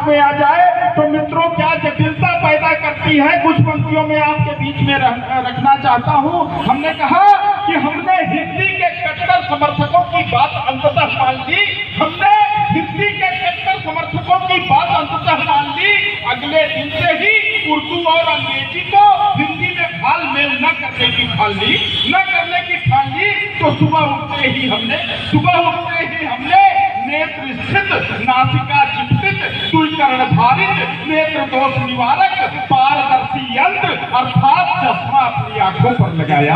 में आ जाए तो मित्रों क्या जटिलता पैदा करती है। कुछ पंक्तियों में आपके बीच में रखना चाहता हूं। हमने कहा कि हमने हिंदी के कट्टर समर्थकों की बात अंततः मान ली, हमने हिंदी के कट्टर समर्थकों की बात अंततः मान ली। अगले दिन से ही उर्दू और अंग्रेजी को हिंदी में घाल-मेल न करने की ठान ली, तो सुबह उठते ही हमने नेत्र स्थित, नासिका चित्तित, कर्णधारित, नेत्र दोष निवारक, पारदर्शी यंत्र अर्थात चश्मा अपनी आंखों पर लगाया,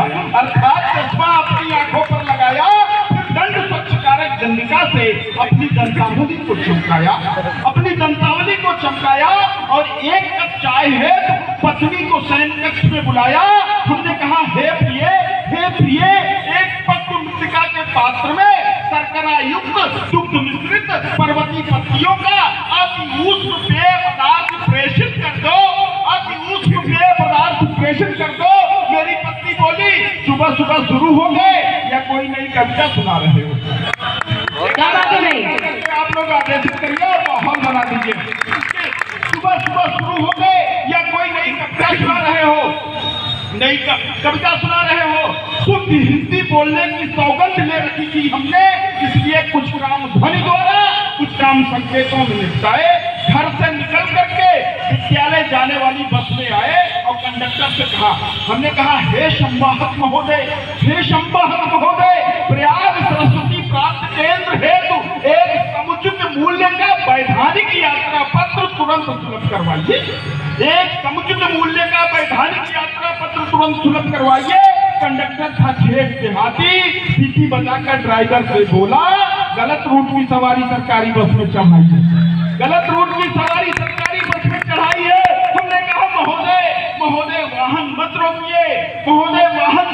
फिर दंड स्वच्छकारक गंडिका से अपनी दंतावली को चमकाया और एक कप चाय है पत्नी को शयन कक्ष में बुलाया। हमने कहा हे प्रिय, एक पक्व मृतिका के पात्र में शर्करा युक्त दुग्ध मिश्रित पर्वती पत्तियों का अति ऊष्म पेय पदार्थ प्रेषित कर दो। मेरी पत्नी बोली, सुबह सुबह शुरू हो गए या कोई नई कविता सुना रहे हो? क्या बात है नहीं? आप लोग आदेशित करिए और माहौल बना दीजिए। सुबह सुबह शुरू हो गए या कोई नई कविता सुना रहे हो? शुद्ध हिंदी बोलने की सौगंध ले रखी थी हमने, इसलिए कुछ काम ध्वनि द्वारा, कुछ काम संकेतों में निपटाए। घर से निकल करके विद्यालय जाने वाली बस में आए और कंडक्टर से कहा, हमने कहा हे संवाहक महोदय, प्रयाग सरस्वती प्राप्त केंद्र हेतु एक समुचित मूल्य का वैधानिक यात्रा पत्र तुरंत सुलभ करवाइए। कंडक्टर था खेत देहाती, सीटी बजाकर ड्राइवर से बोला, गलत रूट की सवारी सरकारी बस में चढ़ाई है। हमने कहा महोदय वाहन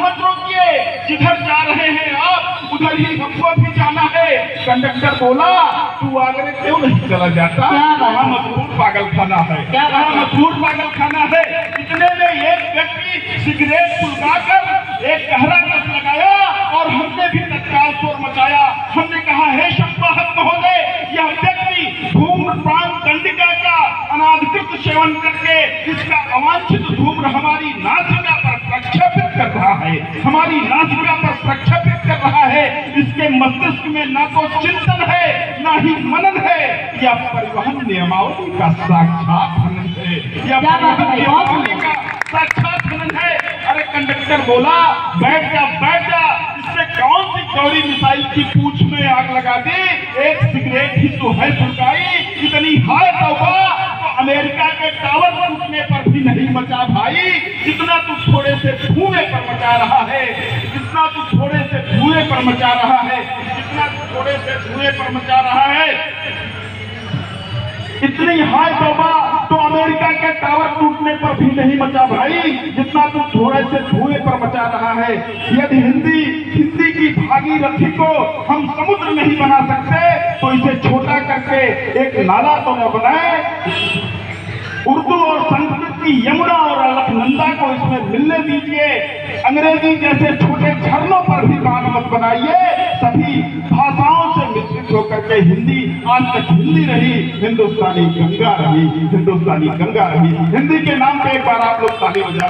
मत रोकिए, जिधर जा रहे हैं आप उधर ही हमको भी जाना है। कंडक्टर बोला, तू आगरे क्यों नहीं चला जाता? वहाँ मशहूर पागलखाना है। इतने में एक व्यक्ति सिगरेट सुलगाकर एक गहरा कस लगाया और हमने भी तत्काल शोर मचाया। हमने कहा हे संवाहक महोदय, यह व्यक्ति धूम्रपान दंडिका का अनाधिकृत सेवन करके इसका अवांछित धूम्र हमारी नासिका पर प्रक्षेपित कर रहा है। इसके मस्तिष्क में न तो चिंतन है न ही मनन है, यह परिवहन नियमावली का साक्षात हनन है। अरे कंडक्टर बोला, बैठ जा, इससे कौन सी कौड़ी मिसाइल की पूंछ में आग लगा दी? एक सिगरेट ही तो है सुलगाई। इतनी हाय तौबा तो अमेरिका के टावर टूटने पर भी नहीं मचा भाई, जितना तू थोड़े से धुएं पर मचा रहा है। इतनी हाय तौबा तो अमेरिका के टावर टूटने पर भी नहीं मचा भाई, जितना तू थोड़े से धुएं पर मचा रहा है। यदि हिंदी की भागीरथी को हम समुद्र नहीं बना सकते तो इसे छोटा करके एक नाला तो न बनाए। उर्दू और संस्कृत की यमुना और अलकनंदा को इसमें मिलने दीजिए। अंग्रेजी जैसे छोटे झरनों पर भी बांध मत बनाइए। सभी भाषाओं से मिश्रित होकर के हिंदी आज तक हिंदी रही, हिंदुस्तानी गंगा रही। हिंदी के नाम पे एक बार आप लोग ताली बजा